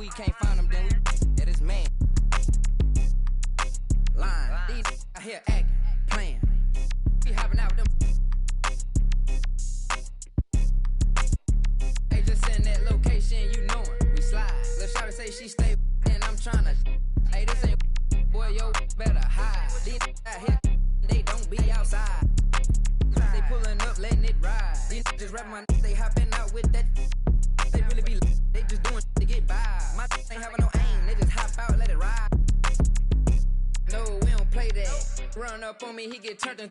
we can't find them, then we that is man. Line. These out here acting, playing. We hopping out with them. They just send that location, you know it. We slide. Let's try to say she stay, and I'm trying to. Hey, this ain't boy, yo, better hide. These out here, they don't be outside. They pulling up, letting it ride. These just rap my they hopping out with that. They really be, they just doing to get by. My ain't having no aim, they just hop out, let it ride. No, we don't play that. Run up on me, he get turned in.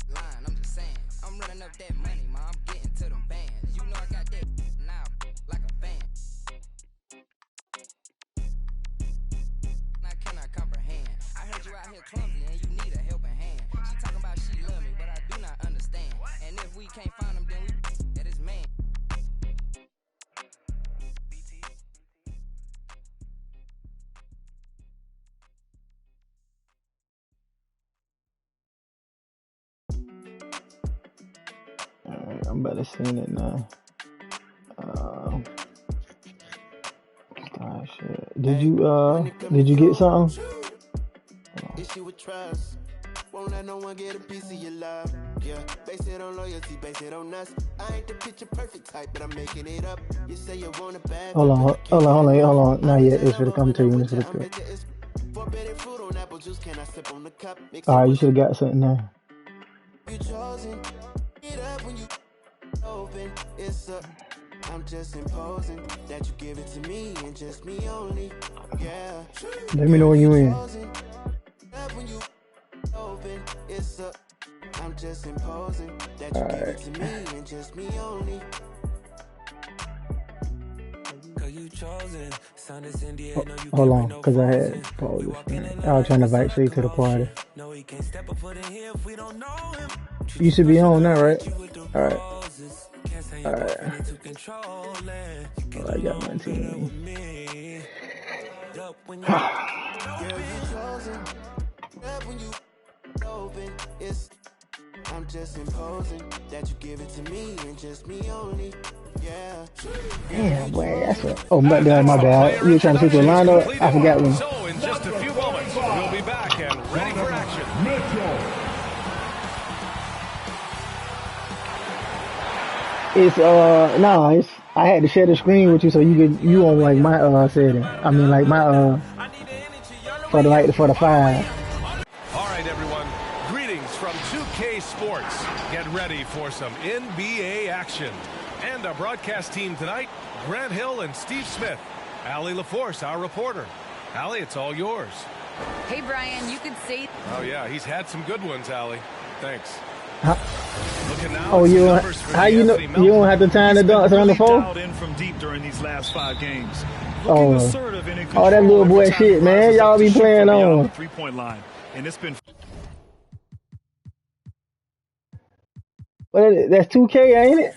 Line, I'm just saying, I'm running up that money, ma. I'm getting to them bands. You know I got that now, like a fan. I cannot comprehend. I heard you out here clumsy and you need a helping hand. She talking about she love me, but I do not understand. And if we can't find them, then we that is man. Alright, I'm about to send it now. Oh shit. Did you get something? Issue with trust. Won't let no one get a piece of your love. Yeah, base it on loyalty, base it on us. I ain't the picture perfect type, but I'm making it up. You say you want a bad. Hold on. Not yet. It's gonna come to you when it's good. Forbidden fruit on apple juice, can I sip on the cup? Alright, you should have got something now. You chosen. Get up when you open. It's a. I'm just imposing that you give it to me and just me only. Yeah. Let me know when you in. When you open, it's a. I'm just imposing that you give it to me and just me only. Hold on, because I had paused this. I was trying to invite Shay to the party. You should be on now, right? Alright. Well, I got my team. I'm just imposing that you give it to me and just me only. Yeah. Damn, boy, that's what. Oh, my bad. You were trying to switch your line up? I forgot when. So, in just a few moments, we'll be back and ready for action. It's it's I had to share the screen with you so you on like my setting. I mean like my for the 5. All right, everyone. Greetings from 2K Sports. Get ready for some NBA action. And our broadcast team tonight, Grant Hill and Steve Smith. Allie LaForce, our reporter. Allie, it's all yours. Hey, Brian, you could say... Oh, yeah, he's had some good ones, Allie. Thanks. Oh, you how you know you don't have the time to dance on the phone? In from deep during these last 5 games. Oh, that little boy shit, man. Y'all be playing on 3-point line, and it's been. Well, that's 2K, ain't it?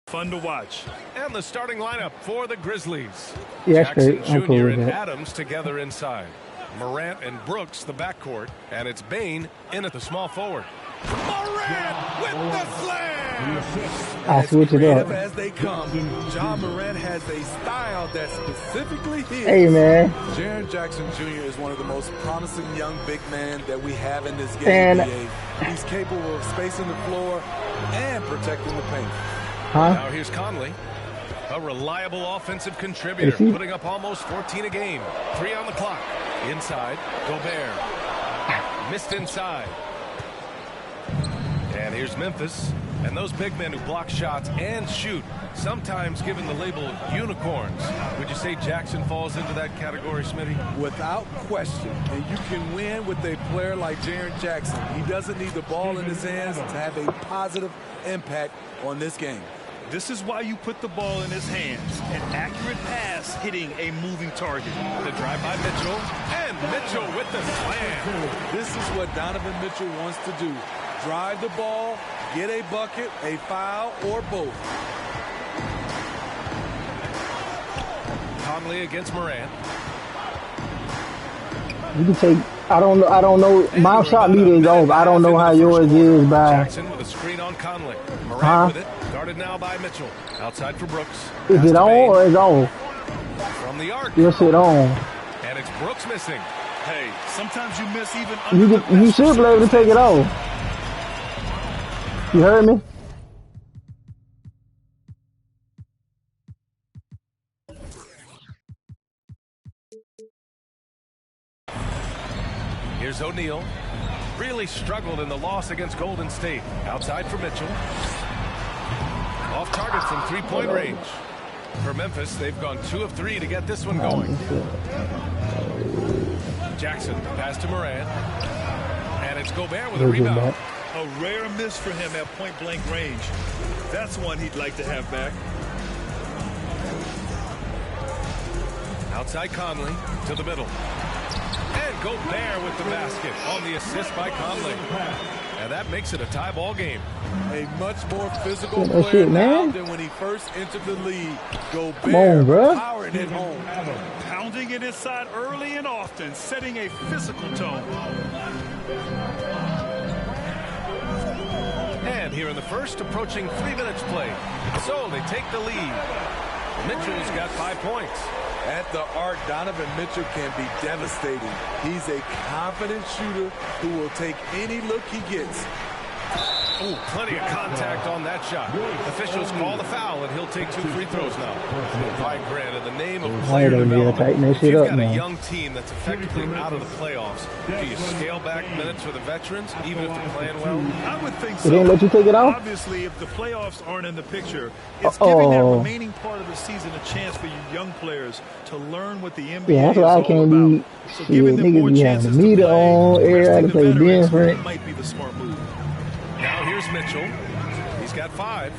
Fun to watch. And the starting lineup for the Grizzlies. Yeah, Jackson Jr. Cool and Adams together inside. Morant and Brooks, the backcourt. And it's Bane in at the small forward. Morant with the slam! I switch it up. As they come, John Morant has a style that's specifically his. Hey, man. Jaren Jackson Jr. is one of the most promising young big men that we have in this game. And he's capable of spacing the floor and protecting the paint. Now here's Conley, a reliable offensive contributor, putting up almost 14 a game. 3 on the clock. Inside, Gobert. Missed inside. And here's Memphis. And those big men who block shots and shoot, sometimes given the label unicorns. Would you say Jackson falls into that category, Smitty? Without question. And you can win with a player like Jaren Jackson. He doesn't need the ball in his hands to have a positive impact on this game. This is why you put the ball in his hands. An accurate pass hitting a moving target. The drive by Mitchell, and Mitchell with the slam. This is what Donovan Mitchell wants to do. Drive the ball, get a bucket, a foul, or both. Conley against Morant. You can take. I don't know. My shot meter is off. I don't know how yours is by. Jackson with a screen on Conley. Morant with it. Guarded now by Mitchell. Outside for Brooks. Is it on or is off? From the arc. Your shit on. And it's Brooks missing. Hey, sometimes you miss even under You should be able to take it off. You heard me? Here's O'Neal. Really struggled in the loss against Golden State. Outside for Mitchell. Off target from three-point range. For Memphis, they've gone 2 of 3 to get this one going. Jackson, pass to Morant. And it's Gobert with a rebound. A rare miss for him at point-blank range. That's one he'd like to have back. Outside Conley to the middle. And Gobert with the basket on the assist by Conley. And that makes it a tie ball game. A much more physical player now than when he first entered the league. Gobert powering it home. Pounding it inside early and often, setting a physical tone. And here in the first, approaching 3 minutes played. So they take the lead. Mitchell's got 5 points. At the arc, Donovan Mitchell can be devastating. He's a confident shooter who will take any look he gets. Oh, plenty of contact on that shot. Officials call the foul, and he'll take 2 free throws now. All right, Grant, in the name of player development, if you've got a young team that's effectively out of the playoffs, do you scale back minutes for the veterans, even if they're playing well? I would think so. They didn't let you take it off? Obviously, if the playoffs aren't in the picture, it's giving that remaining part of the season a chance for you young players to learn what the NBA that's why I can't be. So Shit, niggas be having the meter on, everybody play different. Might be the smart move. Now here's Mitchell. He's got 5.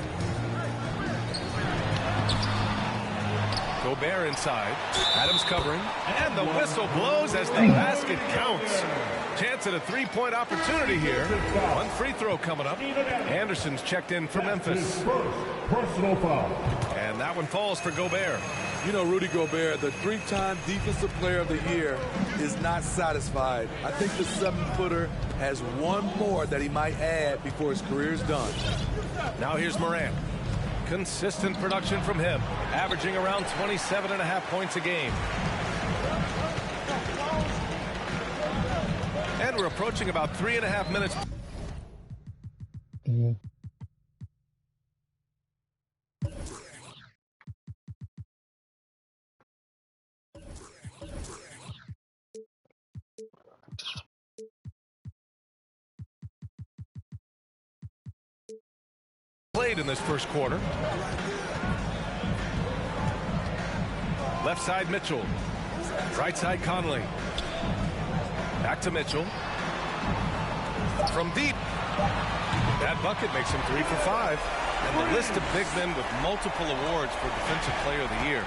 Gobert inside. Adams covering. And the whistle blows as the basket counts. Chance at a 3-point opportunity here. 1 free throw coming up. Anderson's checked in for Memphis. Personal foul. And that one falls for Gobert. You know, Rudy Gobert, the 3-time Defensive Player of the Year, is not satisfied. I think the 7-footer has 1 more that he might add before his career is done. Now here's Morant. Consistent production from him, averaging around 27.5 points a game. And we're approaching about 3.5 minutes. Played in this first quarter. Left side Mitchell. Right side Conley. Back to Mitchell. From deep. That bucket makes him 3 for 5. And the list of big men with multiple awards for Defensive Player of the Year.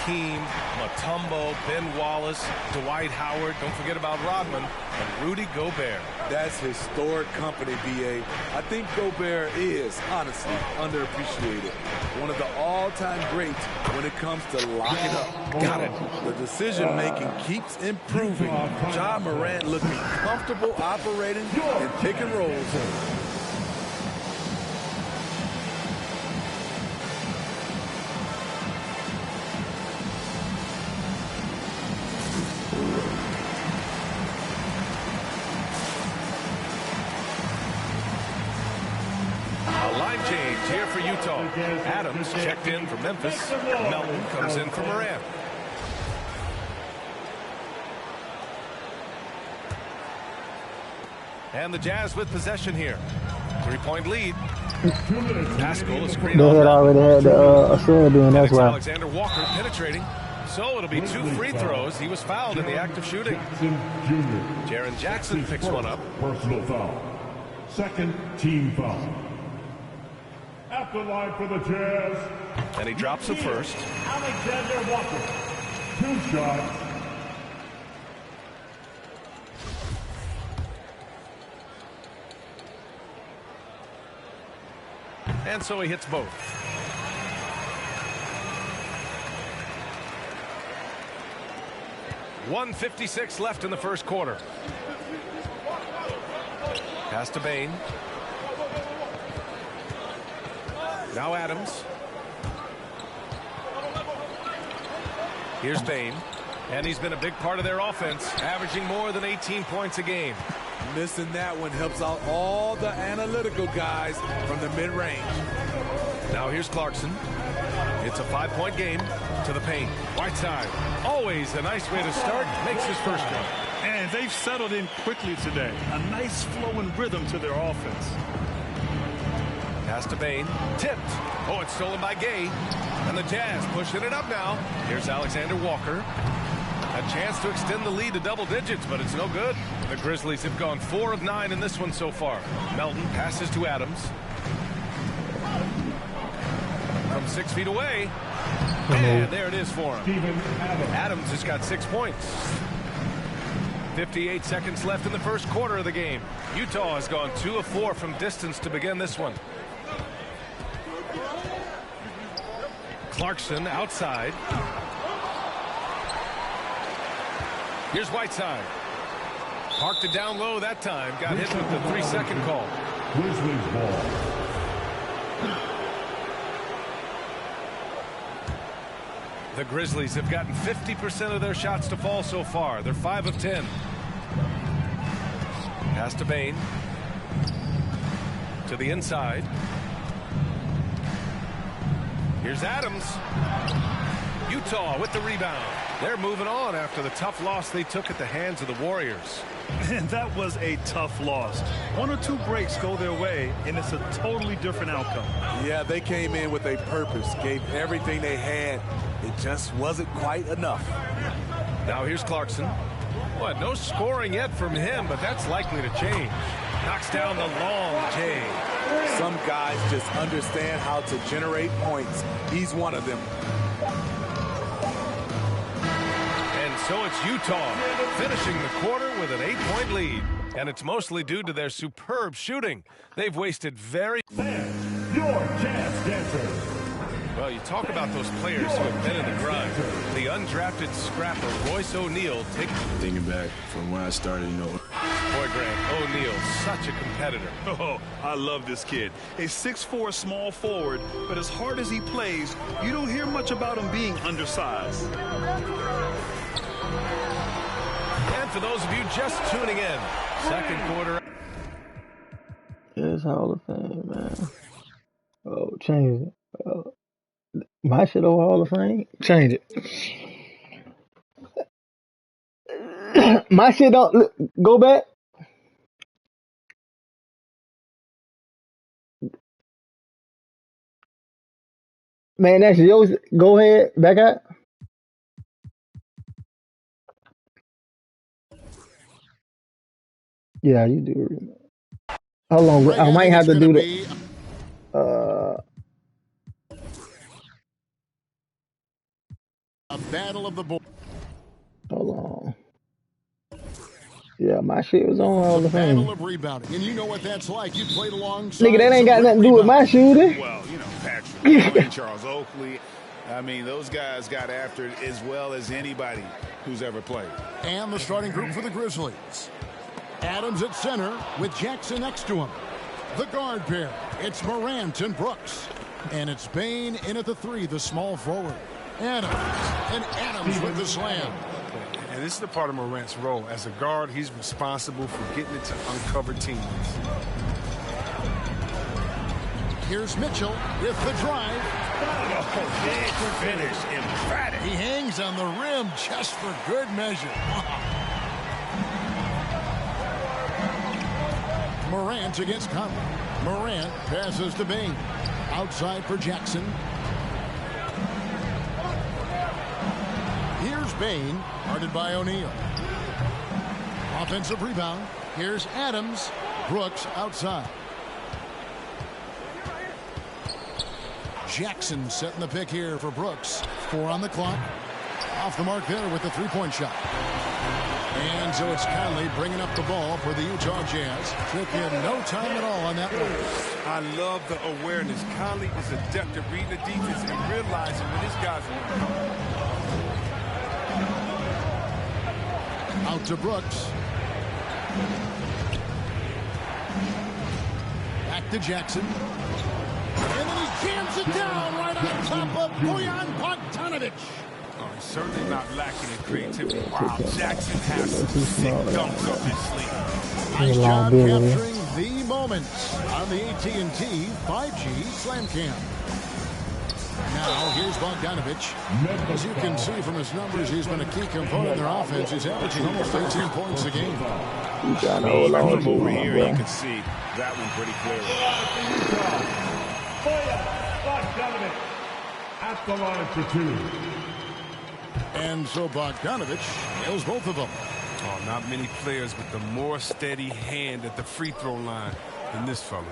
Hakeem, Mutombo, Ben Wallace, Dwight Howard, don't forget about Rodman, and Rudy Gobert. That's historic company, B.A. I think Gobert is, honestly, underappreciated. One of the all-time greats when it comes to locking up. Got it. The decision-making keeps improving. Ja Morant looking comfortable operating in pick and rolls. Change here for Utah. Adams checked in for Memphis. Melton comes in for Morant. And the Jazz with possession here. 3-point lead. Pascal is screen on. They had already had a sub in, that's why. Alexander Walker penetrating. So it'll be 2 free throws. He was fouled in the act of shooting. Jaren Jackson picks one up. Personal foul. Second team foul. At the line for the Jazz. And he drops the first. Alexander Walker. 2 shots. And so he hits both. .156 left in the first quarter. Pass to Bane. Now Adams. Here's Bane. And he's been a big part of their offense, averaging more than 18 points a game. Missing that one helps out all the analytical guys from the mid-range. Now here's Clarkson. It's a 5-point game to the paint. Whiteside, always a nice way to start, makes his first one. And they've settled in quickly today. A nice flowing rhythm to their offense. Pass to Bane. Tipped. Oh, it's stolen by Gay. And the Jazz pushing it up now. Here's Alexander Walker. A chance to extend the lead to double digits, but it's no good. The Grizzlies have gone 4 of 9 in this one so far. Melton passes to Adams. From 6 feet away. And there it is for him. Adams has got 6 points. 58 seconds left in the first quarter of the game. Utah has gone 2 of 4 from distance to begin this one. Clarkson outside. Here's Whiteside. Parked it down low that time. Got hit with the 3-second call. Grizzlies ball. The Grizzlies have gotten 50% of their shots to fall so far. They're 5 of 10. Pass to Bane. To the inside. Here's Adams. Utah with the rebound. They're moving on after the tough loss they took at the hands of the Warriors. And that was a tough loss. 1 or 2 breaks go their way, and it's a totally different outcome. Yeah, they came in with a purpose, gave everything they had. It just wasn't quite enough. Now here's Clarkson. What, no scoring yet from him, but that's likely to change. Knocks down the long J. Some guys just understand how to generate points. He's one of them. And so it's Utah finishing the quarter with an 8-point lead. And it's mostly due to their superb shooting. They've wasted very... And your Jazz dancers. Well, you talk about those players who have been in the grind. The undrafted scrapper Royce O'Neal thinking back from when I started, you know. Boy, Grant, O'Neal, such a competitor. Oh, I love this kid. A 6'4" small forward, but as hard as he plays, you don't hear much about him being undersized. And for those of you just tuning in, second quarter. It's Hall of Fame, man. Oh, change it. Oh. My shit over Hall of Fame? Change it. My shit don't go back. Man, that's yours. Go ahead, back out. Yeah, you do it. Hold on, I might have to do the. A battle of the board. Hold on. Yeah, my shit was on Hall of Fame. Battle of rebounding, and you know what that's like. You played alongside. Nigga, that ain't got nothing to do with my shooting. Well, you know, Patrick, Charles Oakley. I mean, those guys got after it as well as anybody who's ever played. And the starting group for the Grizzlies. Adams at center with Jackson next to him. The guard pair, it's Morant and Brooks. And it's Bane in at the 3, the small forward. Adams, and Adams with the slam. And this is the part of Morant's role. As a guard, he's responsible for getting it to uncovered teammates. Here's Mitchell with the drive. Oh, big finish, emphatic. He hangs on the rim just for good measure. Morant against Conley. Morant passes to Bane. Outside for Jackson. Here's Bane, guarded by O'Neal. Offensive rebound. Here's Adams. Brooks outside. Jackson setting the pick here for Brooks. 4 on the clock. Off the mark there with the three-point shot. And so it's Conley bringing up the ball for the Utah Jazz. Took in no time at all on that one. I love the awareness. Conley is adept at reading the defense and realizing when his guys are out to Brooks. Back to Jackson. And then he jams it down right on top of Bojan Bogdanovic. Oh, he's certainly not lacking in creativity. Wow, Jackson has some sick dunks up his sleeve. Nice job capturing the moments on the AT&T 5G Slam Cam. Now, here's Bogdanovic. As you can see from his numbers, he's been a key component in their offense. He's averaging almost 18 points a game. From over here, you can see that one pretty clearly. Bogdanovic at the line for 2. And so Bogdanovic nails both of them. Oh, not many players with the more steady hand at the free throw line than this fella.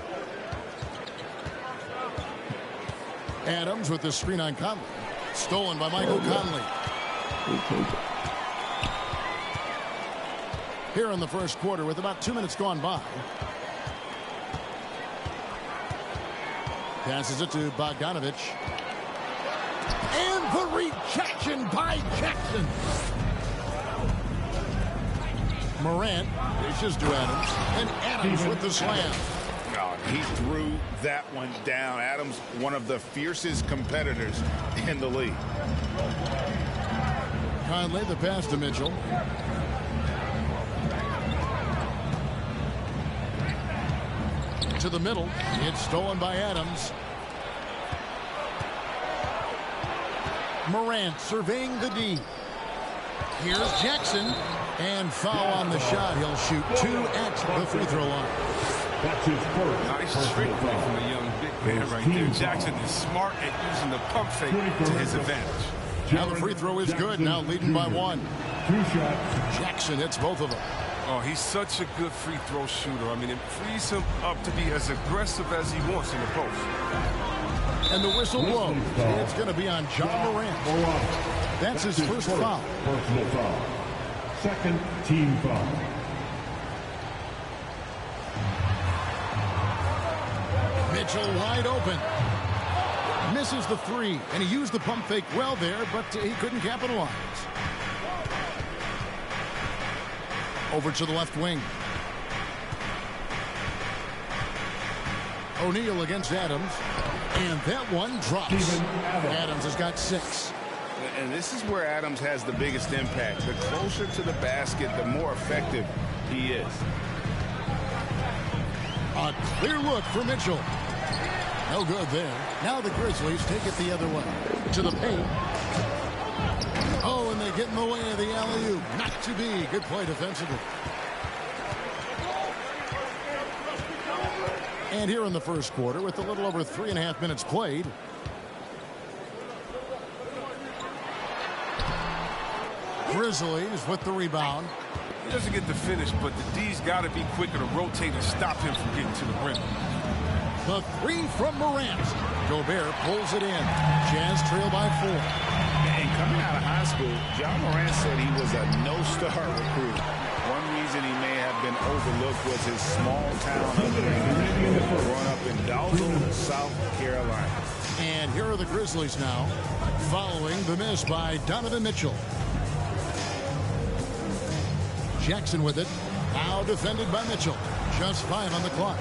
Adams with the screen on Conley. Stolen by Michael Conley. Here in the first quarter with about 2 minutes gone by. Passes it to Bogdanovic. And the rejection by Jackson. Morant dishes to Adams. And Adams with the slam. Oh, he threw that one down. Adams, one of the fiercest competitors in the league. Conley, the pass to Mitchell. To the middle. It's stolen by Adams. Morant surveying the D. Here's Jackson. And foul on the shot. He'll shoot 2 at the free throw line. That's his first. Nice trick play from a young big man right there. Jackson is smart at using the pump fake to his advantage. Now the free throw is good. Now leading by 1. 2 shots. Jackson hits both of them. Oh, he's such a good free throw shooter. I mean, it frees him up to be as aggressive as he wants in the post. And the whistle blows. It's going to be on Ja Morant. That's his first foul. Personal foul. Second team foul. Mitchell wide open. Misses the 3, and he used the pump fake well there, but he couldn't capitalize. Over to the left wing. O'Neal against Adams. And that one drops. Adams has got 6. And this is where Adams has the biggest impact. The closer to the basket, the more effective he is. A clear look for Mitchell. No good there. Now the Grizzlies take it the other way. To the paint. Oh, and they get in the way of the alley-oop. Not to be. Good play defensively. And here in the first quarter, with a little over 3.5 minutes played. Grizzlies with the rebound. He doesn't get the finish, but the D's got to be quicker to rotate and stop him from getting to the rim. The 3 from Morant. Gobert pulls it in. Jazz trail by 4. And coming out of high school, Ja Morant said he was a no-star recruit. One reason he may have been overlooked was his small town upbringing, growing up in Dalton, South Carolina. And here are the Grizzlies now, following the miss by Donovan Mitchell. Jackson with it. Now defended by Mitchell. Just 5 on the clock.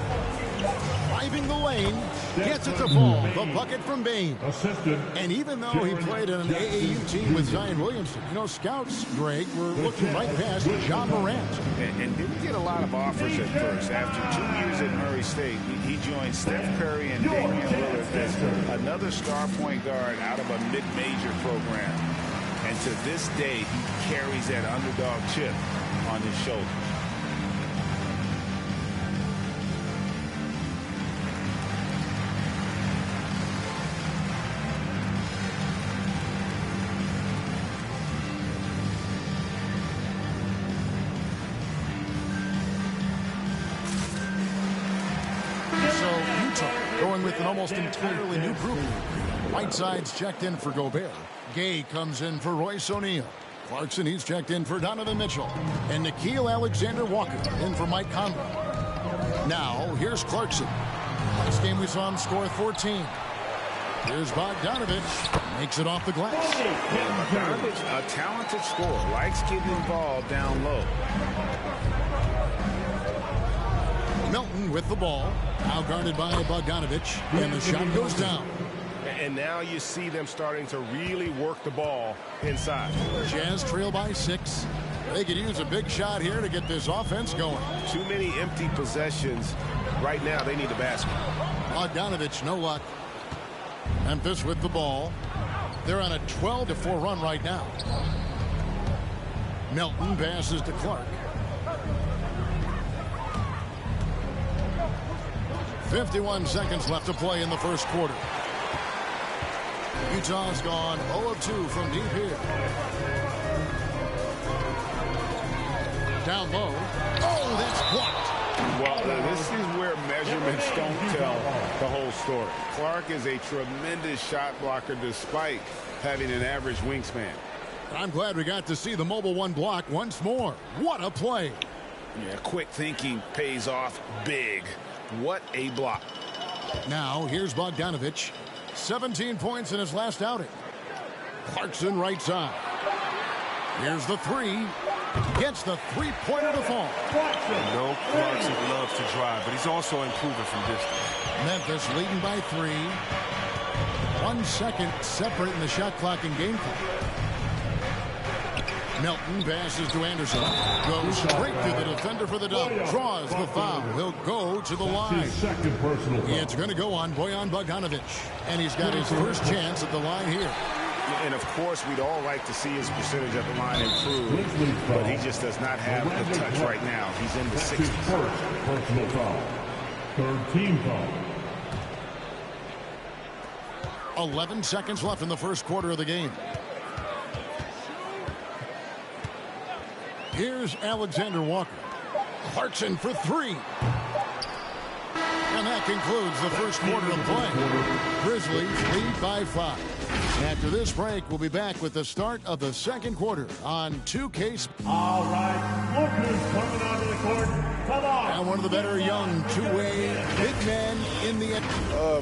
Driving the lane. Gets it to fall. The bucket from Bane. Assisted. And even though he played in an AAU team with Zion Williamson, you know, scouts, Greg, were looking right past Ja Morant. And didn't get a lot of offers at first. After 2 years at Murray State, he joined Steph Curry and Damian Lillard as another star point guard out of a mid-major program. And to this day, he carries that underdog chip on his shoulders. So Utah going with an almost entirely new group. Whiteside's checked in for Gobert. Gay comes in for Royce O'Neal. Clarkson, he's checked in for Donovan Mitchell. And Nickeil Alexander-Walker in for Mike Conley. Now, here's Clarkson. Last game we saw him score 14. Here's Bogdanovich. Makes it off the glass. Bogdanovich, a talented scorer, likes getting involved down low. Melton with the ball. Now guarded by Bogdanovich. And the shot goes down. And now you see them starting to really work the ball inside. Jazz trail by 6. They could use a big shot here to get this offense going. Too many empty possessions. Right now, they need a basket. Bogdanovich, no luck. Memphis with the ball. They're on a 12-4 run right now. Melton passes to Clark. 51 seconds left to play in the first quarter. Utah's gone 0 of 2 from deep here. Down low. Oh, that's blocked. Well, this is where measurements don't tell the whole story. Clark is a tremendous shot blocker despite having an average wingspan. I'm glad we got to see the mobile one block once more. What a play. Yeah, quick thinking pays off big. What a block. Now, here's Bogdanovich. 17 points in his last outing. Clarkson right side. Here's the three. Gets the three-pointer to fall. No, Clarkson loves to drive, but he's also improving from distance. Memphis leading by 3. 1 second separating the shot clock and game clock. Melton passes to Anderson. Goes straight to the defender for the dunk. Draws the foul. He'll go to the line. Second personal foul. It's going to go on Bojan Bogdanovich. And he's got his first chance at the line here. And, of course, we'd all like to see his percentage at the line improve, but he just does not have the touch right now. He's in the 60s. First personal foul. Third team foul. 11 seconds left in the first quarter of the game. Here's Alexander Walker. Clarkson for 3. And that concludes the first quarter of play. Grizzlies lead by 5. After this break, we'll be back with the start of the second quarter on 2K. All right, look who's coming onto the court. Come on. And one of the better young two-way big men in the...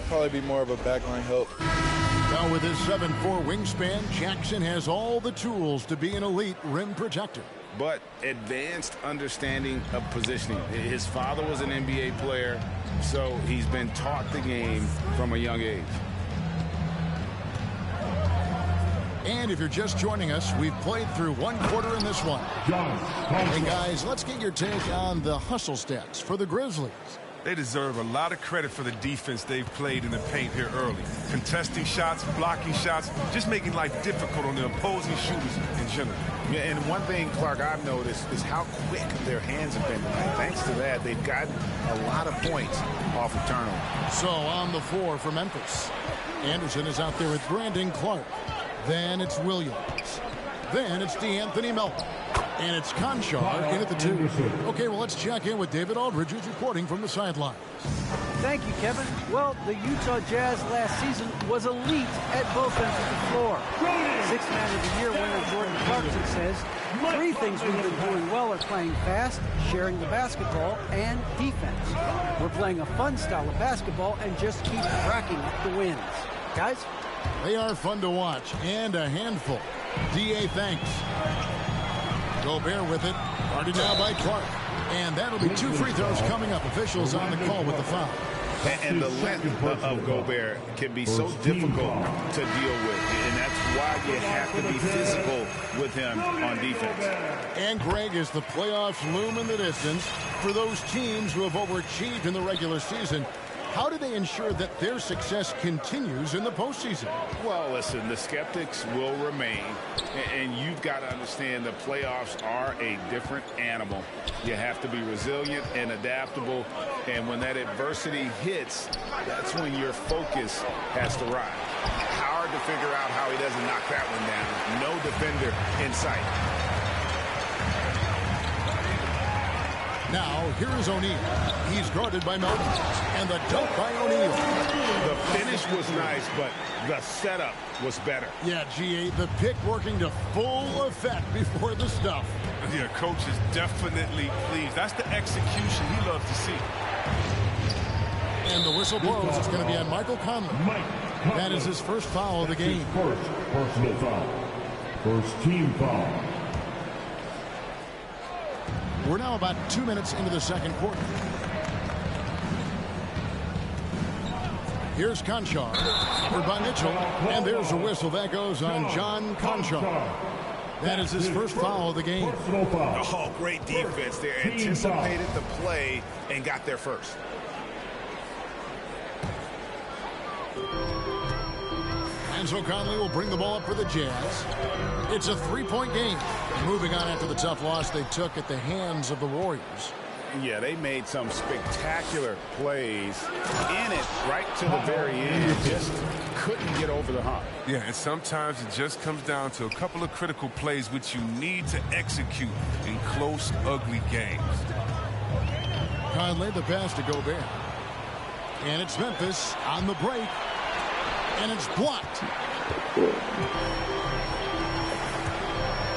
Probably be more of a backline help. Now with his 7'4" wingspan, Jackson has all the tools to be an elite rim protector. But advanced understanding of positioning. His father was an NBA player, so he's been taught the game from a young age. And if you're just joining us, we've played through one quarter in this one. Hey guys, let's get your take on the hustle stats for the Grizzlies. They deserve a lot of credit for the defense they've played in the paint here early. Contesting shots, blocking shots, just making life difficult on the opposing shooters in general. Yeah, and one thing, Clark, I've noticed is how quick their hands have been tonight. Thanks to that, they've gotten a lot of points off of turnover. So on the floor for Memphis, Anderson is out there with Brandon Clark. Then it's Williams. Then it's DeAnthony Melton. And it's Conchar in at the 2. Okay, well, let's check in with David Aldridge, who's reporting from the sidelines. Thank you, Kevin. Well, the Utah Jazz last season was elite at both ends of the floor. Sixth Man of the Year winner Jordan Clarkson says, 3 things we've been doing well are playing fast, sharing the basketball, and defense. We're playing a fun style of basketball and just keep racking up the wins. Guys? They are fun to watch and a handful. D.A. thanks. Gobert with it. Guarded now by Clark. And that'll be 2 free throws coming up. Officials on the call with the foul. And the length of Gobert can be so difficult to deal with. And that's why you have to be physical with him on defense. And Greg, as the playoffs loom in the distance, for those teams who have overachieved in the regular season, how do they ensure that their success continues in the postseason? Well, listen, the skeptics will remain, and you've got to understand the playoffs are a different animal. You have to be resilient and adaptable, and when that adversity hits, that's when your focus has to rise. Hard to figure out how he doesn't knock that one down. No defender in sight. Now, here is O'Neal. He's guarded by Melton. And the dunk by O'Neal. The finish was nice, but the setup was better. Yeah, GA, the pick working to full effect before the stuff. Yeah, coach is definitely pleased. That's the execution he loves to see. And the whistle blows. It's going to be on Michael Conley. That is his first foul of the game. First personal foul. First team foul. We're now about 2 minutes into the second quarter. Here's Conchar, covered by Mitchell, and there's a whistle that goes on John Conchar. That is his first foul of the game. Oh, great defense there. Anticipated the play and got there first. And so Conley will bring the ball up for the Jazz. It's a three-point game. Moving on after the tough loss they took at the hands of the Warriors. Yeah, they made some spectacular plays in it right to the very end. Just couldn't get over the hump. Yeah, and sometimes it just comes down to a couple of critical plays which you need to execute in close, ugly games. Conley, the pass to Gobert. And it's Memphis on the break. And it's blocked.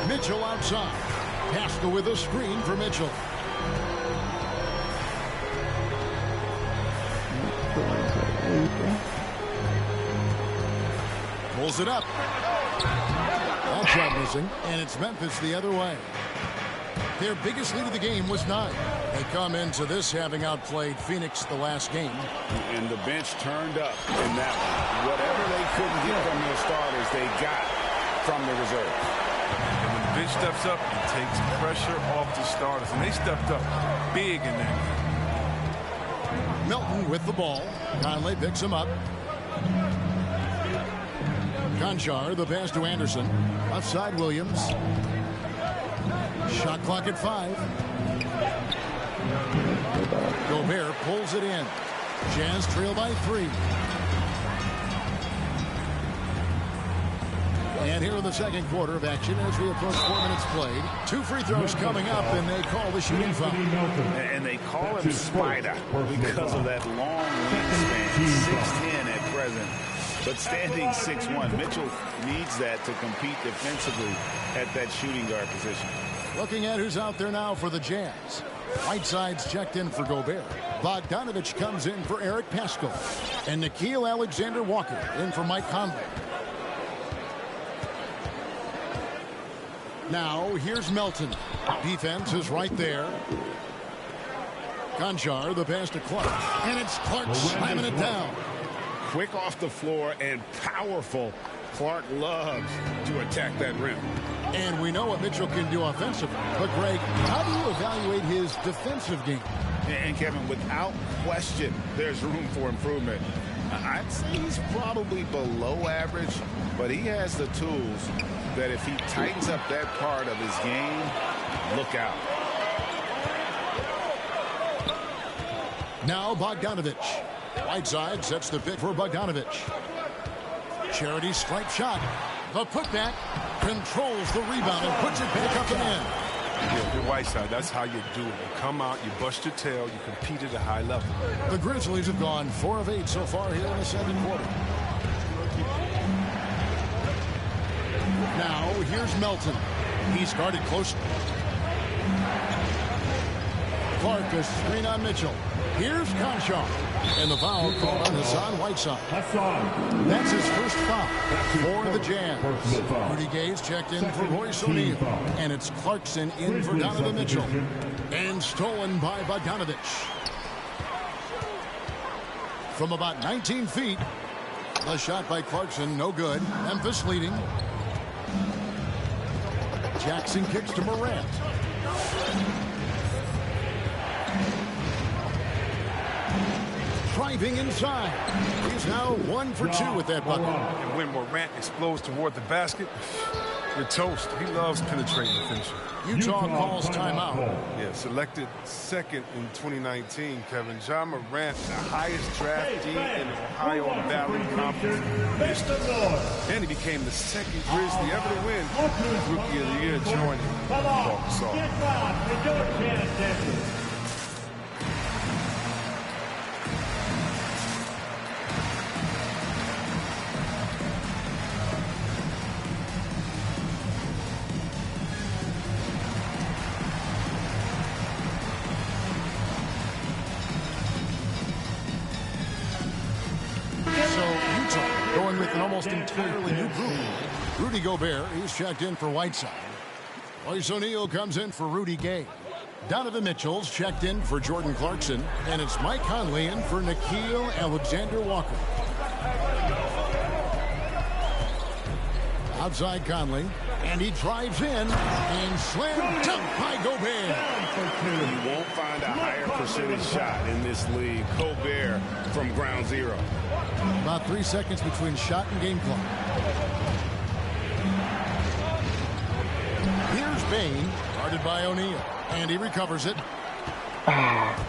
Mitchell outside. Pascal with a screen for Mitchell. Pulls it up. That shot missing. And it's Memphis the other way. Their biggest lead of the game was 9. They come into this having outplayed Phoenix the last game. And the bench turned up in that one. Whatever they couldn't get from their starters, they got from the reserves. And when the bench steps up, it takes pressure off the starters. And they stepped up big in that game. Melton with the ball. Conley picks him up. Conchar, the pass to Anderson. Offside Williams. Shot clock at 5. Gobert pulls it in. Jazz trail by 3. And here in the second quarter of action as we approach 4 minutes played. 2 free throws coming up, and they call the shooting foul. And they call him Spider because of that long wingspan. 6'10" at present, but standing 6'1". Mitchell needs that to compete defensively at that shooting guard position. Looking at who's out there now for the Jazz. Whiteside's checked in for Gobert. Bogdanovich comes in for Eric Pascal. And Nickeil Alexander-Walker in for Mike Conley. Now, here's Melton. Defense is right there. Conchar, the pass to Clark. And it's Clark slamming it down. Quick off the floor and powerful. Clark loves to attack that rim. And we know what Mitchell can do offensively. But, Greg, how do you evaluate his defensive game? And, Kevin, without question, there's room for improvement. I'd say he's probably below average, but he has the tools that if he tightens up that part of his game, look out. Now Bogdanovich. Whiteside sets the pick for Bogdanovich. Charity strike shot. The putback controls the rebound and puts it back up and in. Yeah, you're Whiteside. That's how you do it. You come out, you bust your tail, you compete at a high level. The Grizzlies have gone 4 of 8 so far here in the second quarter. Now here's Melton. He's guarded closely. Clark, a screen on Mitchell. Here's Conchar. And the foul called on Hassan Whiteside. That's his first foul for the Jazz. Rudy Gay's checked in for Royce O'Neal. And it's Clarkson in for Donovan Mitchell. And stolen by Bogdanovich. From about 19 feet. The shot by Clarkson, no good. Memphis leading. Jackson kicks to Morant. Driving inside. He's now 1 for 2 with that bucket. And when Morant explodes toward the basket, you're toast. He loves penetrating the finisher. Utah calls timeout. Yeah, selected second in 2019, Kevin. Ja Morant, the highest draftee in the Ohio Valley Conference. And he became the second Grizzly ever to win Rookie of the Year, joining Paul Gasol. almost entirely new group. Rudy Gobert, he's checked in for Whiteside. Royce O'Neal comes in for Rudy Gay. Donovan Mitchell's checked in for Jordan Clarkson. And it's Mike Conley in for Nickeil Alexander-Walker. Outside Conley. And he drives in and slam dunk by Gobert. You won't find a higher percentage shot in this league. Gobert from ground zero. About 3 seconds between shot and game clock. Here's Bane, guarded by O'Neal. And he recovers it.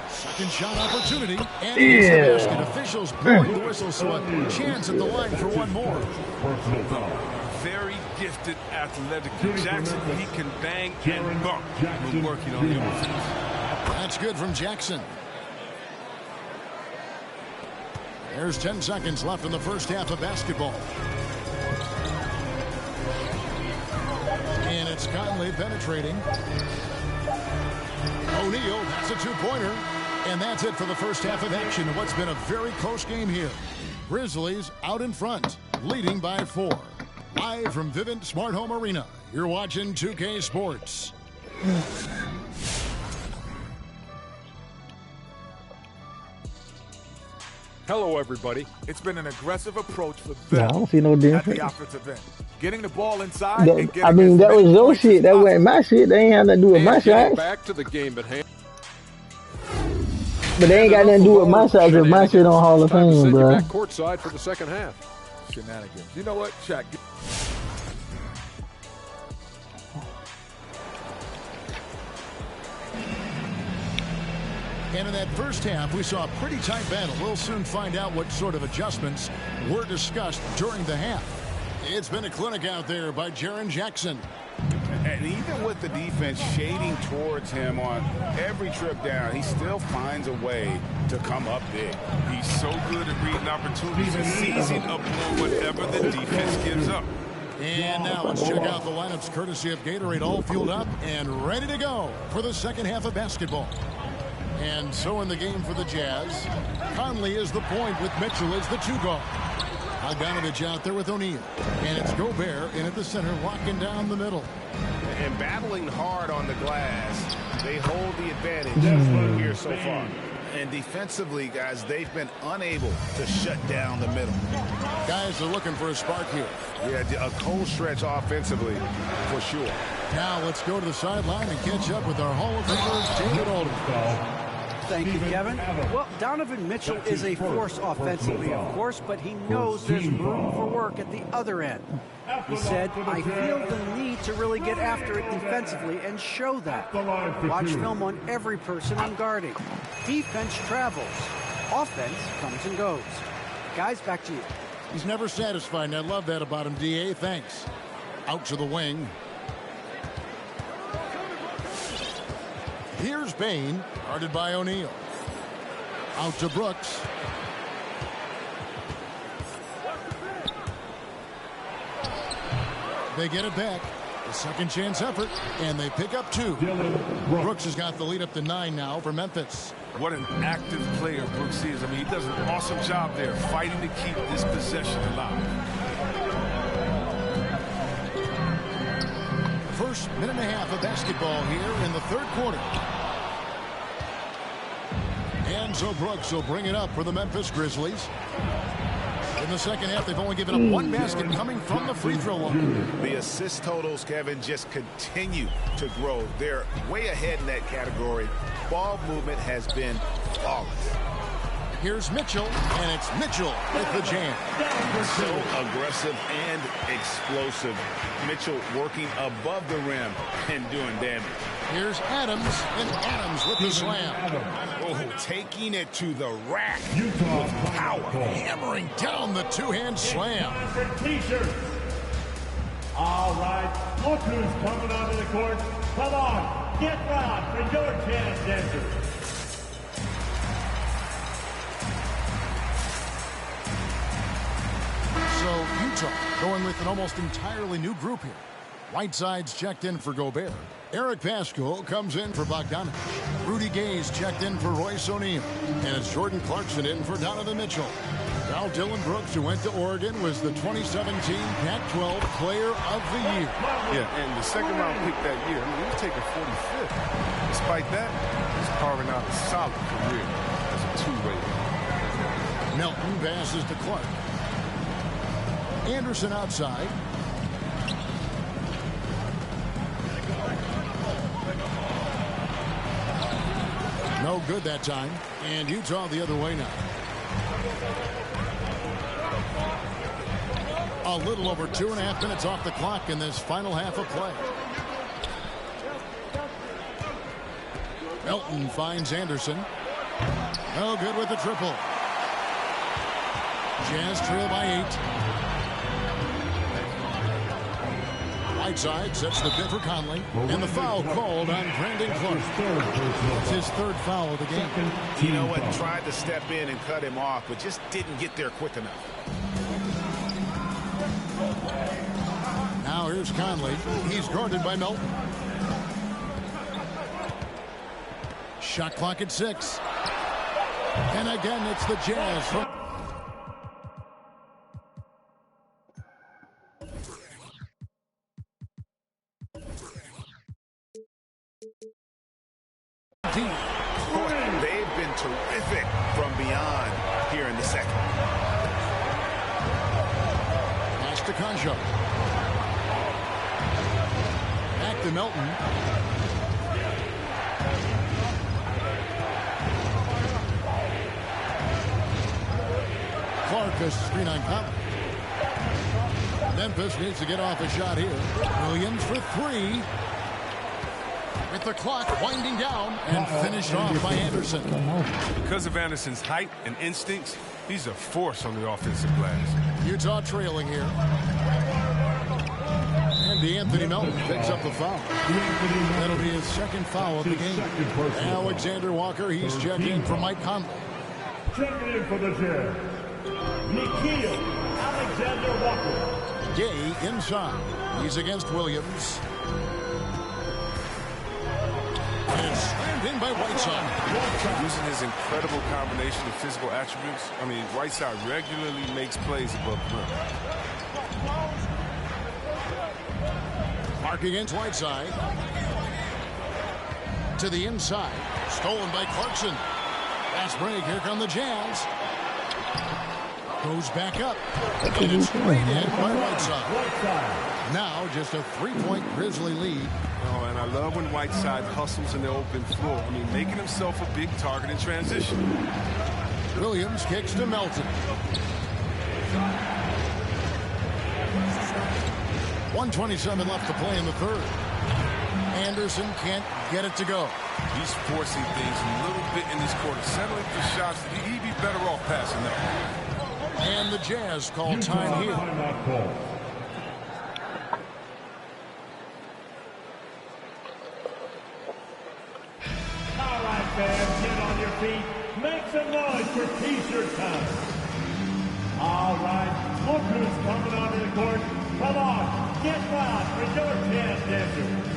Second shot opportunity. And he hits the basket. Officials blowing the whistle, so a chance at the line for one more. Very gifted athletic Jackson. He can bang and bump when working on the offense. That's good from Jackson. There's 10 seconds left in the first half of basketball. And it's Conley penetrating. O'Neal, that's a two-pointer. And that's it for the first half of action in what's been a very close game here. Grizzlies out in front, leading by 4. Live from Vivint Smart Home Arena, you're watching 2K Sports. Hello, everybody. It's been an aggressive approach for Yeah, I don't see no at difference. the offensive end. Getting the ball inside and getting I mean, as that was many your points shit. as That possible. wasn't my shit. They ain't have nothing to do with my And getting shots. back to the game at hand. But they ain't got nothing to do with my shots because my shit on Hall of Time to Fame, send you bro. back courtside for the second half. Shenanigans. You know what, Shaq? And in that first half, we saw a pretty tight battle. We'll soon find out what sort of adjustments were discussed during the half. It's been a clinic out there by Jaren Jackson. And even with the defense shading towards him on every trip down, he still finds a way to come up big. He's so good at reading opportunities and seizing up on whatever the defense gives up. And now let's check out the lineups courtesy of Gatorade, all fueled up and ready to go for the second half of basketball. And so in the game for the Jazz, Conley is the point with Mitchell as the two guard. Bogdanovich out there with O'Neal. And it's Gobert in at the center, locking down the middle. And battling hard on the glass, they hold the advantage here so far. And defensively, guys, they've been unable to shut down the middle. Guys are looking for a spark here. Yeah, a cold stretch offensively, for sure. Now let's go to the sideline and catch up with our Hall of Famer, David Aldridge. Thank you, Kevin. Well, Donovan Mitchell is a force offensively, of course, but he knows there's room for work at the other end. He said, I feel the need to really get after it defensively and show that. Watch film on every person I'm guarding. Defense travels. Offense comes and goes. Guys, back to you. He's never satisfied, and I love that about him, D.A. Thanks. Out to the wing. Here's Bane, guarded by O'Neal. Out to Brooks. They get it back. A second chance effort, and they pick up 2. Brooks has got the lead up to 9 now for Memphis. What an active player Brooks is. I mean, he does an awesome job there fighting to keep this possession alive. First minute and a half of basketball here in the third quarter. And so Brooks will bring it up for the Memphis Grizzlies. In the second half, they've only given up 1 basket coming from the free throw line. The assist totals, Kevin, just continue to grow. They're way ahead in that category. Ball movement has been flawless. Here's Mitchell, and it's Mitchell with the jam. So aggressive and explosive. Mitchell working above the rim and doing damage. Here's Adams, and Adams with the slam. Oh, taking it to the rack with power. Hammering down the two-hand slam. T-shirt. All right, look who's coming onto the court. Come on, get round for your chance, Denver. So Utah going with an almost entirely new group here. Whiteside's checked in for Gobert. Eric Paschall comes in for Bogdanovich. Rudy Gay's checked in for Royce O'Neal. And it's Jordan Clarkson in for Donovan Mitchell. Now Dylan Brooks, who went to Oregon, was the 2017 Pac-12 Player of the Year. Yeah, and the second round pick that year, I mean, he was taken 45th. Despite that, he's carving out a solid career as a two-way. Melton passes to Clark. Anderson outside. No good that time. And Utah the other way now. A little over 2.5 minutes off the clock in this final half of play. Melton finds Anderson. No good with the triple. Jazz trail by 8. Whiteside sets the bid for Conley. And the foul called on Brandon Clark. It's his third foul of the game. You know what? Tried to step in and cut him off, but just didn't get there quick enough. Now here's Conley. He's guarded by Melton. Shot clock at 6. And again, it's the Jazz. They've been terrific from beyond here in the second. Pass to Concho. Back to Melton. Clark does screen on Conley. Memphis needs to get off a shot here. Williams for 3. With the clock winding down and finished off by Anderson. Because of Anderson's height and instincts, he's a force on the offensive glass. Utah trailing here. And DeAnthony Melton picks up the foul. That'll be his second foul of the game. Alexander Walker, he's checked in for Mike Conley. Checking in for the Jazz, Nickeil Alexander-Walker. Gay inside. He's against Williams. And slammed in by Whiteside. Using his incredible combination of physical attributes, I mean, Whiteside regularly makes plays above the rim. Mark against Whiteside. To the inside. Stolen by Clarkson. Fast break. Here come the Jazz. Goes back up. And it's straight in by Whiteside. Now just a 3-point Grizzly lead. Oh, and I love when Whiteside hustles in the open floor. I mean, making himself a big target in transition. Williams kicks to Melton. 1:27 left to play in the third. Anderson can't get it to go. He's forcing things a little bit in this quarter, settling for shots that he'd be better off passing that. And the Jazz call time here. All right, fans, get on your feet. Make some noise for T-shirt time. All right, look who's coming onto the court. Come on, get loud for your Jazz dancers.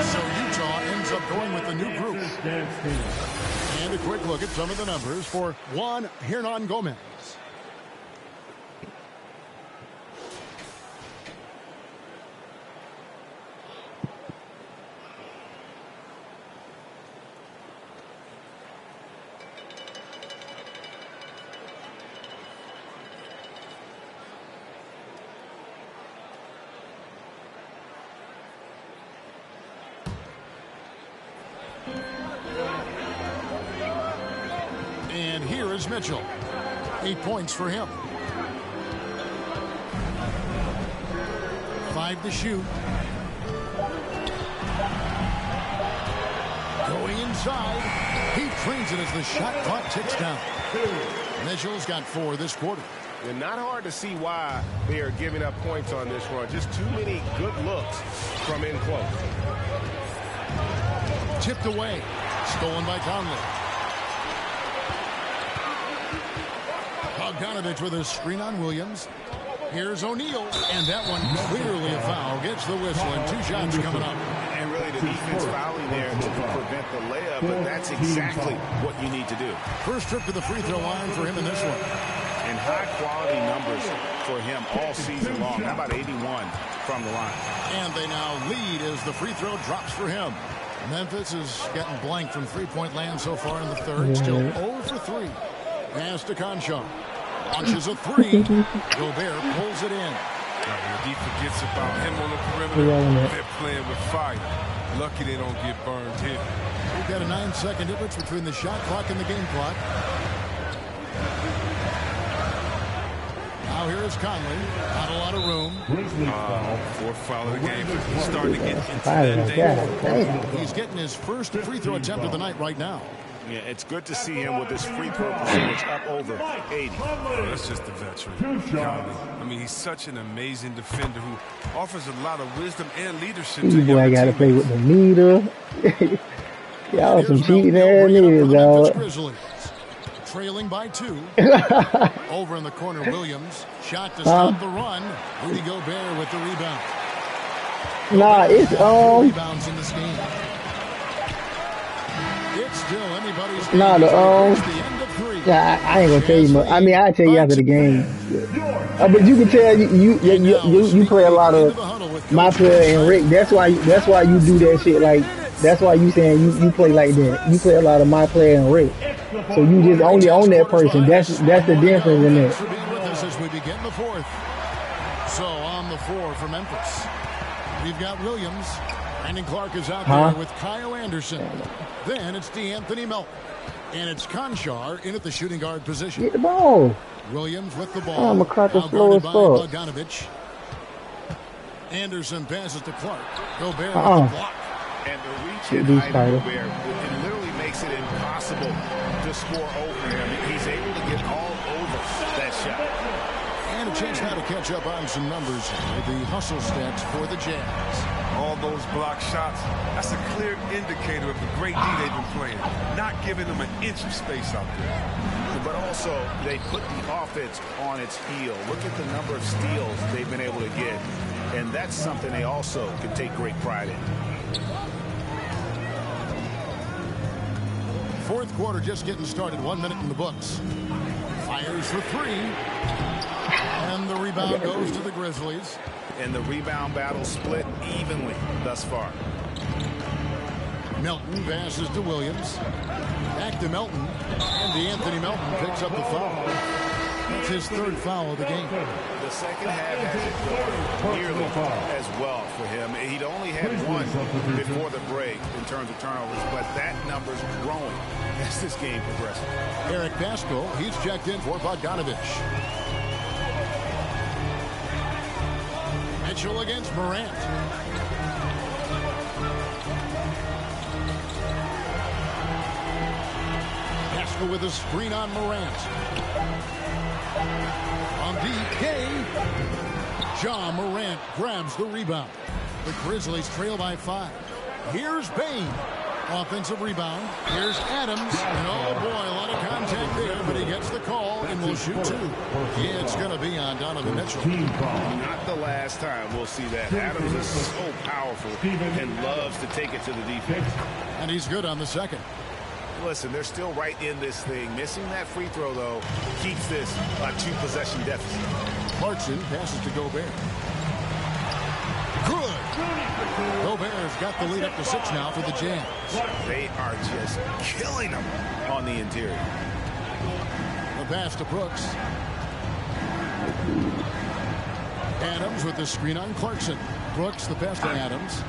So Utah ends up going with the new group. And a quick look at some of the numbers for Juan Hernangomez. And here is Mitchell. 8 points for him. 5 to shoot. Going inside. He trains it as the shot clock ticks down. Mitchell's got 4 this quarter. And not hard to see why they are giving up points on this run. Just too many good looks from in close. Tipped away. Stolen by Conley. Bogdanovich with a screen on Williams. Here's O'Neal, and that one clearly a foul. Gets the whistle, and 2 shots coming up. And really the defense fouling there to prevent the layup, but that's exactly what you need to do. First trip to the free throw line for him in this one. And high-quality numbers for him all season long. How about 81 from the line? And they now lead as the free throw drops for him. Memphis is getting blanked from three-point land so far in the third. Still 0 for 3. Pass to Conchar. Launches a 3. Gobert pulls it in. He forgets about him on the perimeter. They're playing with fire. Lucky they don't get burned here. We've got a 9-second difference between the shot clock and the game clock. Now here is Conley. Not a lot of room. Fourth foul of the game. He's starting to get into that danger. He's getting his first free throw attempt of the night right now. Yeah, it's good to see him with his free throw percentage up over 80. Oh, that's just the veteran, Conley. I mean, he's such an amazing defender who offers a lot of wisdom and leadership. You boy got to play with the meter. Y'all some cheating ass niggas, dog. Trailing by 2. Over in the corner, Williams. Shot to stop the run. Rudy Gobert with the rebound. Nah, it's rebounds in this game. It's still anybody's game. Nah, Yeah, I ain't gonna tell you much. I mean, I'll tell you after the game. But you can tell you play a lot of my player and Rick. That's why you do that shit. Like that's why you saying you play like that. You play a lot of my player and Rick. So you just only own that person. That's the difference in that. As we begin the fourth. So on the 4 for Memphis, we've got Williams. Brandon Clark is out there with Kyle Anderson. Then it's DeAnthony Melton. And it's Conchar in at the shooting guard position. Get the ball. Williams with the ball. I'm a cracker slow as fuck. Bogdanovich. Anderson passes to Clark. Gobert with the block. And the reach and height of Gobert, it literally makes it impossible to score over him. He's able to get all over that shot. And a chance now to catch up on some numbers with the hustle stats for the Jazz. All those block shots, that's a clear indicator of the great D they've been playing. Not giving them an inch of space out there. But also, they put the offense on its heel. Look at the number of steals they've been able to get. And that's something they also can take great pride in. Fourth quarter just getting started. 1 minute in the books. Fires for 3. And the rebound goes to the Grizzlies. And the rebound battle split evenly thus far. Melton passes to Williams. Back to Melton. And DeAnthony Melton picks up the foul. That's his 3rd foul of the game. The second half hasn't gone nearly as well for him. He'd only had 1 before the break in terms of turnovers, but that number's growing as this game progresses. Eric Pascal, he's checked in for Bogdanovich. Mitchell against Morant. Pascal with a screen on Morant. On DK. Ja Morant grabs the rebound. The Grizzlies trail by 5. Here's Bane. Offensive rebound. Here's Adams. And oh boy, a lot of contact there, but he gets the call and will shoot 2. It's going to be on Donovan Mitchell. Not the last time we'll see that. Adams is so powerful and loves to take it to the defense. And he's good on the second. Listen, they're still right in this thing. Missing that free throw, though, keeps this a 2-possession deficit. Clarkson passes to Gobert. Good. Gobert's got the lead up to 6 now for the Jazz. They are just killing them on the interior. The pass to Brooks. Adams with the screen on Clarkson. Brooks, the pass to Adams.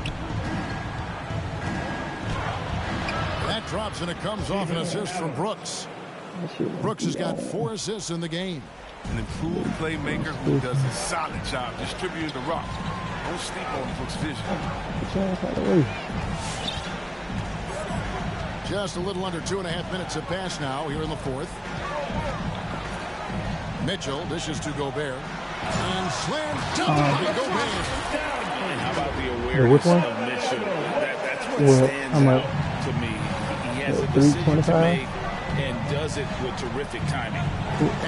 That drops and it comes off an assist from Brooks. Brooks has got 4 assists in the game. An improved playmaker who does a solid job distributing the rock. Don't sleep on Brooks' vision. Just a little under 2.5 minutes have passed now here in the fourth. Mitchell dishes to Gobert. And slam dunk by Gobert. And how about the awareness of Mitchell? That's what stands out to me. He has a decision to make and does it with terrific timing.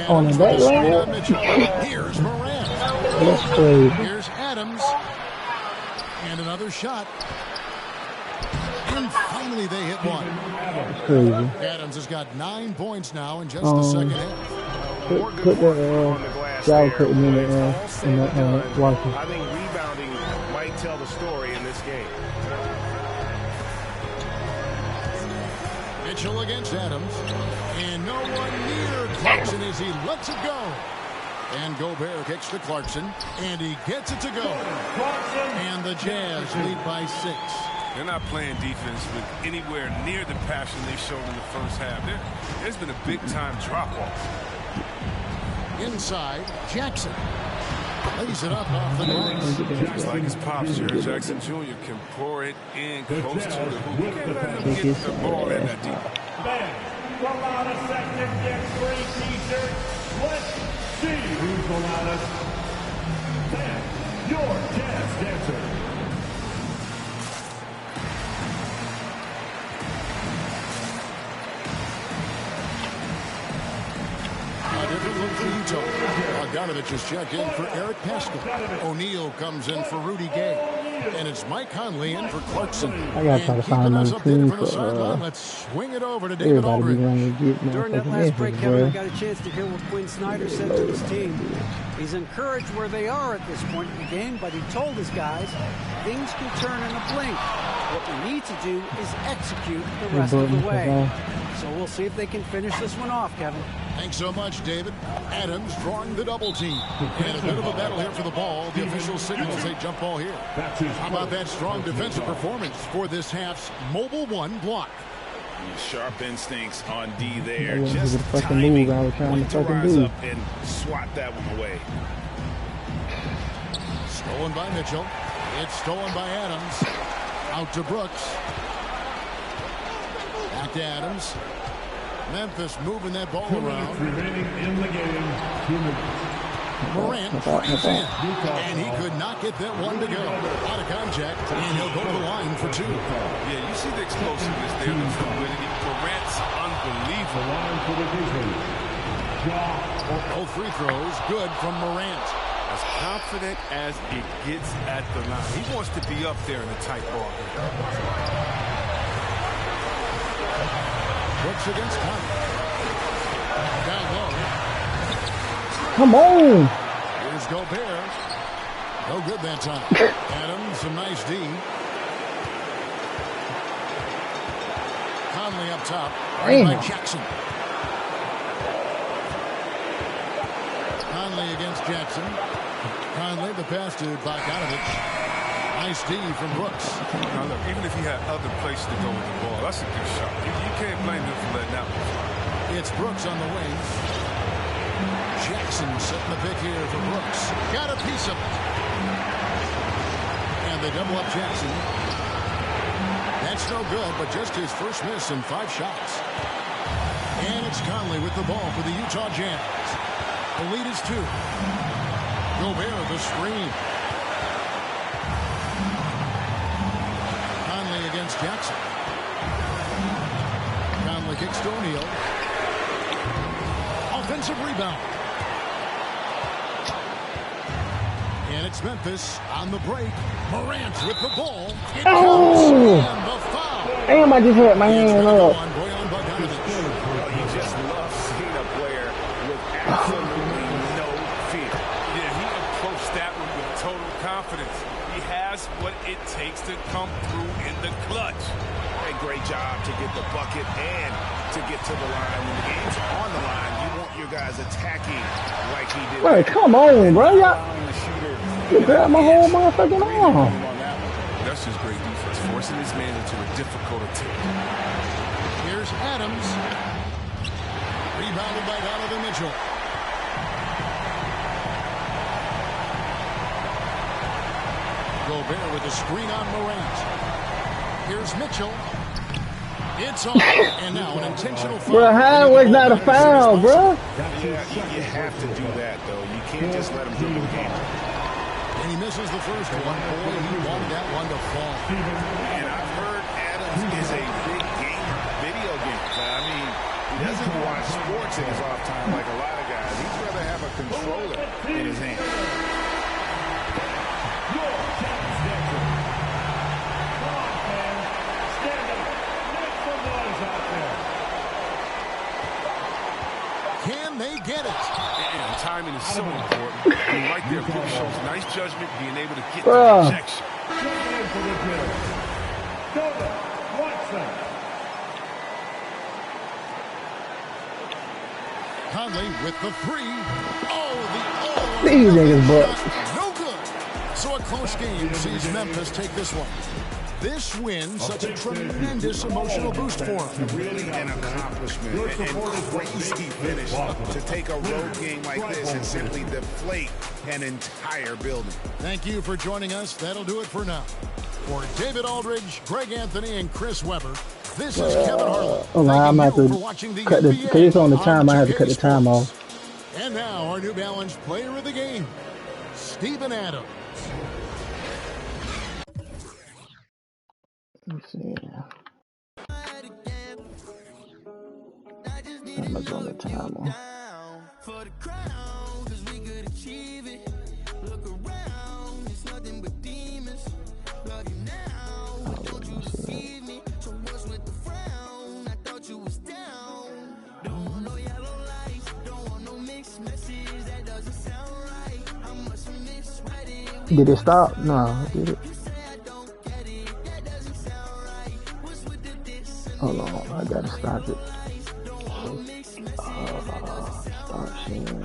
On the back line? Here's Morant. That's crazy. Here's Adams. And another shot. And finally they hit one. That's crazy. Adams has got 9 points now in just the second half. Put the job curtain in the Washington. I think rebounding might tell the story in this game. Mitchell against Adams. And no one near Clarkson as he lets it go. And Gobert kicks to Clarkson. And he gets it to go. And the Jazz lead by 6. They're not playing defense with anywhere near the passion they showed in the first half. There's been a big-time drop-off. Inside, Jackson lays it up off the glass. Just like his pops, Jared Jackson Jr. can pour it in close to the hoop. You can't let him get the ball in that deep. Ben, from out of second gets free t-shirts. Let's see who's the loudest. Ben, your Jazz dancer. For Utah. Bogdanovich is checked in for Eric Pascal. O'Neal comes in for Rudy Gay. And it's Mike Conley in for Clarkson. I gotta try to find another team for let's swing it over to David everybody Aldridge. be get During that last break, Kevin, I got a chance to hear what Quinn Snyder said to his team. He's encouraged where they are at this point in the game, but he told his guys things can turn in a blink. What we need to do is execute the rest of the way. So we'll see if they can finish this one off, Kevin. Thanks so much, David. Adams drawing the double team. And a bit of a battle here for the ball. The official signals a jump ball here. How about that strong defensive performance for this half's Mobile One block? Sharp instincts on D there. That Just was the fucking timing. move I was trying to fucking rise do. up and swat that one away. Stolen by Mitchell. It's stolen by Adams. Out to Brooks. Back to Adams. Memphis moving that ball around. Remaining in the game. Morant brings in. And he could not get that one to go. Out of contact. And he'll go to the line for 2. Yeah, you see the explosiveness there, the fluidity. Morant's unbelievable. Both free throws good from Morant. As confident as it gets at the line. He wants to be up there in the tight ball game. Brooks against Conley. Down low. Come on. Here's Gobert. No good that time. Adams, a nice D. Conley up top. Right by Jackson. Conley against Jackson. Conley, the pass to Bogdanovich. Nice D from Brooks. Now look, even if he had other places to go with the ball, that's a good shot. You can't blame him for letting that one fly. It's Brooks on the wing. Jackson setting the pick here for Brooks. Got a piece of it. And they double up Jackson. That's no good, but just his first miss in 5 shots. And it's Conley with the ball for the Utah Jazz. The lead is 2. Gobert the screen. Conley against Jackson. Conley kicks to O'Neal. Offensive rebound. And it's Memphis on the break. Morant with the ball. It counts. And the foul. Damn, I just hurt my hand up. Well, you just love seeing a player with absolutely no fear. Yeah, he approached that one with total confidence. He has what it takes to come through in the clutch. A great job to get the bucket and to get to the line. When the game's on the line, you want your guys attacking like he did. Wait, come on, bro. You grabbed my whole motherfucking arm. That's just great defense, forcing this man into a difficult attempt. Here's Adams. Rebounded by Donovan Mitchell. Gobert with the screen on Morant. Here's Mitchell. It's on. And now an intentional foul. Bro, how was not a foul, bro? Yeah, you have to do that, though. You can't just let him dribble the game. And he misses the first one. Boy, he wanted that one to fall. And I've heard Adams is a big gamer, video games. I mean, he doesn't fixing his off time like a lot of guys. He'd rather have a controller in his hand. Can they get it? And timing is so important. I mean, right there, Brooks shows nice judgment, being able to get the rejection. Conley with the three. Oh, these niggas butt. No good. So a close game sees Memphis take this one. This win, such a tremendous emotional boost for him. Really an accomplishment and crazy finish to take a road game like this and simply deflate an entire building. Thank you for joining us. That'll do it for now. For David Aldridge, Greg Anthony, and Chris Webber, this is Kevin Harlan. Oh, I'm about to cut the, because it's on the time, I have to cut the time off. And now our New Balance player of the game, Steven Adams. Let's see. How much on the time? Did it stop? No, did it? Hold on, I gotta stop it. Start sharing.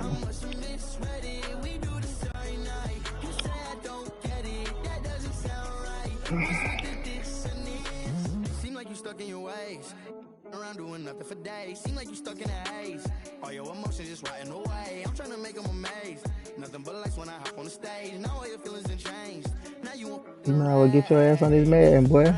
Seem like you stuck in your ways. Around doing nothing for days. Seem like you stuck in a haze. All your emotions just rotting away. I'm trying to make them amazed. Nothing but lights when I hop on the stage. Now all your feelings have changed. Now you won't. You might well get your ass on this man, boy.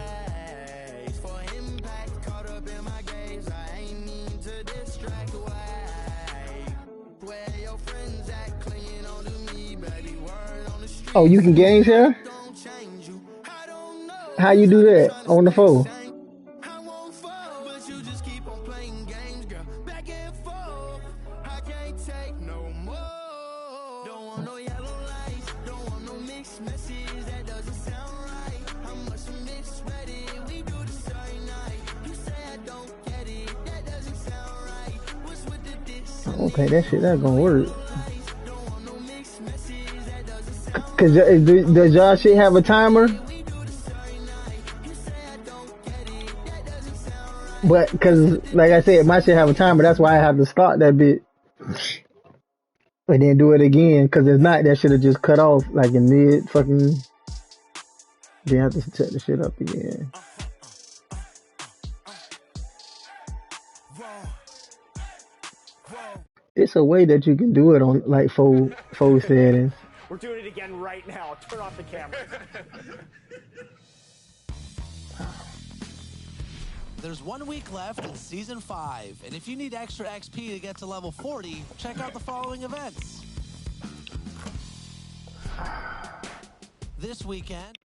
Oh, you can game share? How you do that on the phone? Okay, that shit not gonna work. Cause does y'all shit have a timer? But cause like I said, my shit have a timer. That's why I have to start that bit and then do it again. Cause if not, that should have just cut off like in mid fucking. Then I have to set the shit up again. It's a way that you can do it on like full settings. We're doing it again right now. Turn off the camera. There's 1 week left in Season 5, and if you need extra XP to get to level 40, check out the following events. This weekend...